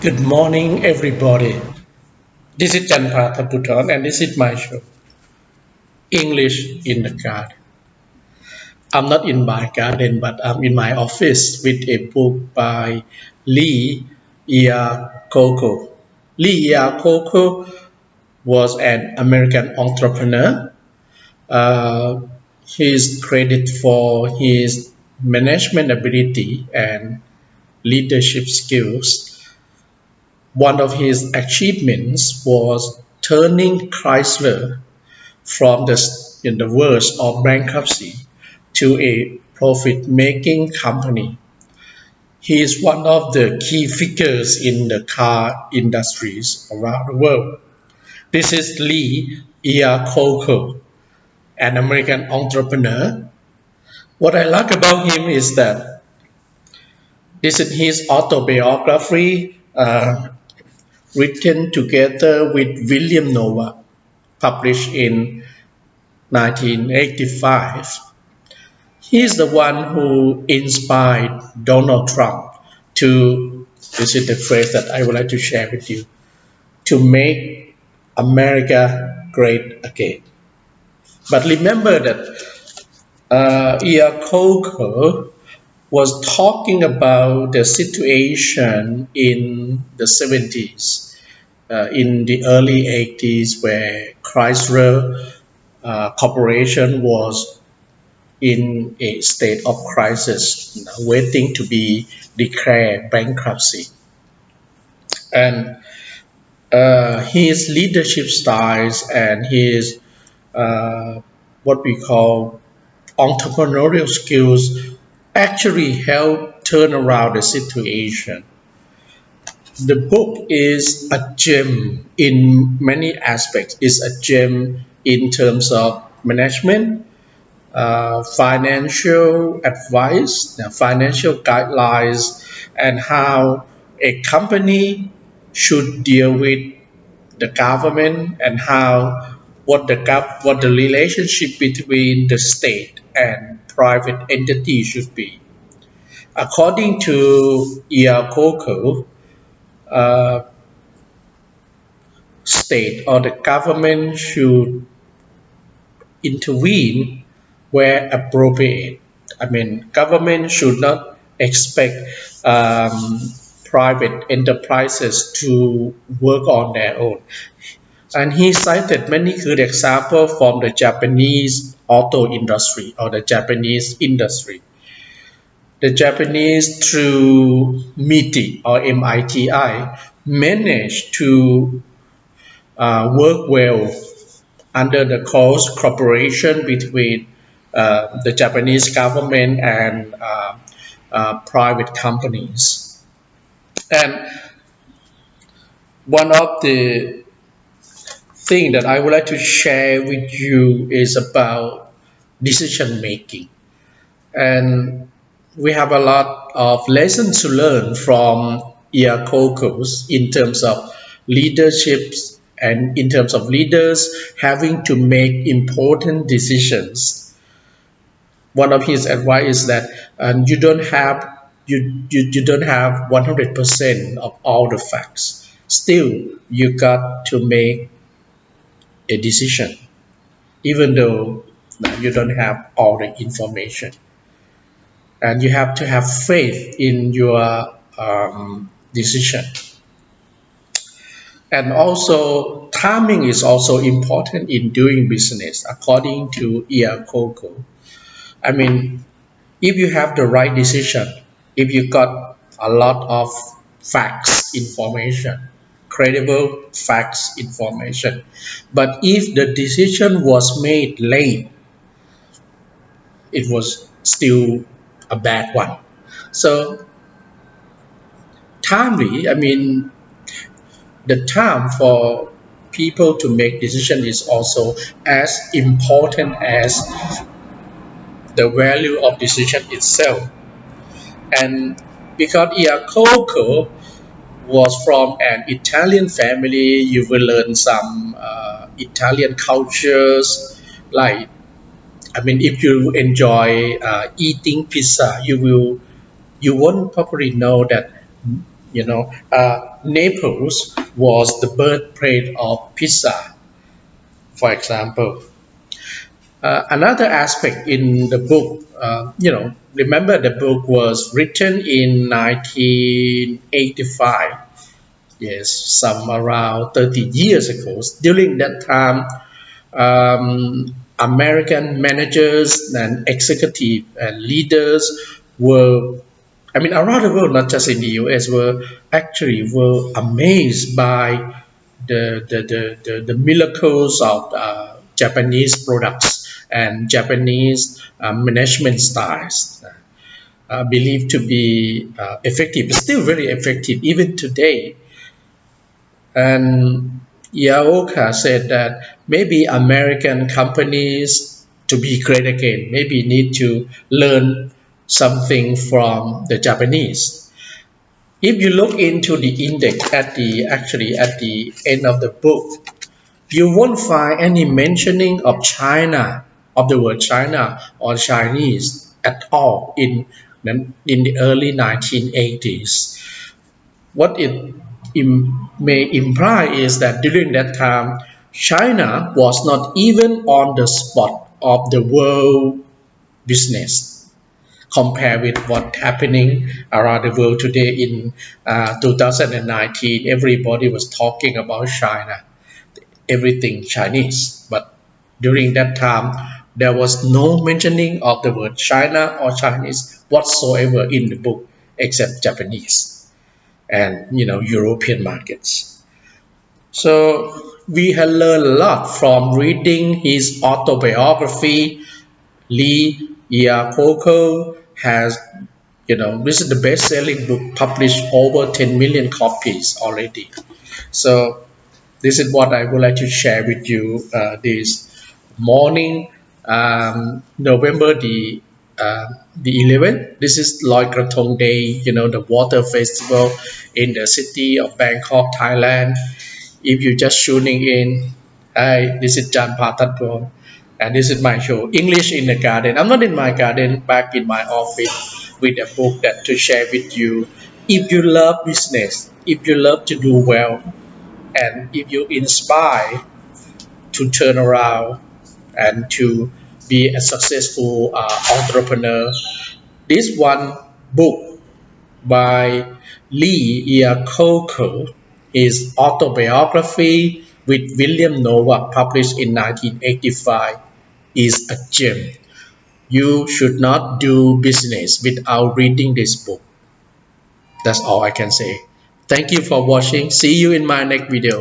Good morning, everybody. This is Janpha and this is my show, English in the Garden. I'm not in my garden, but I'm in my office with a book by Lee Iacocca. Lee Iacocca was an American entrepreneur. Uh, he's credited for his management ability and leadership skills. One of his achievements was turning Chrysler from the verge of bankruptcy to a profit-making company. He is one of the key figures in the car industries around the world. This is Lee Iacocca, an American entrepreneur. What I like about him is that this is his autobiography written together with William Novak, published in 1985. He is the one who inspired Donald Trump to, this is the phrase that I would like to share with you, to make America great again. But remember that Iacocca was talking about the situation in the 70s, in the early 80s, where Chrysler Corporation was in a state of crisis, waiting to be declared bankruptcy. And his leadership styles and his what we call entrepreneurial skills actually help turn around the situation. The book is a gem in many aspects. It's a gem in terms of management, financial advice, financial guidelines, and how a company should deal with the government and how what the relationship between the state and private entity should be. According to Iacocca, uh, state or the government should intervene where appropriate. I mean, government should not expect private enterprises to work on their own. And he cited many good examples from the Japanese auto industry or the Japanese industry. The Japanese, through MITI or MITI, managed to work well under the close cooperation between the Japanese government and private companies. And one of the things that I would like to share with you is about decision making. And we have a lot of lessons to learn from Iacocca's in terms of leaderships and in terms of leaders having to make important decisions. One of his advice is that you don't have 100% of all the facts. Still, you got to make a decision, even though you don't have all the information. And you have to have faith in your decision. And also, timing is also important in doing business, according to Iacocca. I mean, if you have the right decision, if you got a lot of facts, information, credible facts, information, but if the decision was made late, it was still a bad one. So timely, I mean, the time for people to make decision is also as important as the value of decision itself. And because Iacocca was from an Italian family, you will learn some Italian cultures. Like, I mean, if you enjoy eating pizza, you won't probably know that Naples was the birthplace of pizza, for example. Another aspect in the book, remember the book was written in 1985, yes, some around 30 years ago. During that time, American managers and executive and leaders were, I mean, around the world, not just in the US, were amazed by the miracles of Japanese products and Japanese management styles, believed to be effective, still very effective even today. And Iacocca said that maybe American companies to be great again, maybe need to learn something from the Japanese. If you look into the index at the end of the book, you won't find any mentioning of China, of the word China or Chinese at all in the early 1980s. What it may imply is that during that time, China was not even on the spot of the world business compared with what's happening around the world today in 2019. Everybody was talking about China, everything Chinese. But during that time, there was no mentioning of the word China or Chinese whatsoever in the book except Japanese and European markets. So we have learned a lot from reading his autobiography. Lee Iacocca has, this is the best-selling book, published over 10 million copies already. So this is what I would like to share with you this morning, November the 11th. This is Loi Krathong Day, the water festival in the city of Bangkok, Thailand. If you're just tuning in, hi, this is Janpha, and this is my show, English in the Garden. I'm not in my garden, back in my office with a book that to share with you. If you love business, if you love to do well, and if you inspire to turn around and to be a successful entrepreneur, this one book by Lee Iacocca, his autobiography with William Novak, published in 1985, is a gem. You should not do business without reading this book. That's all I can say. Thank you for watching. See you in my next video.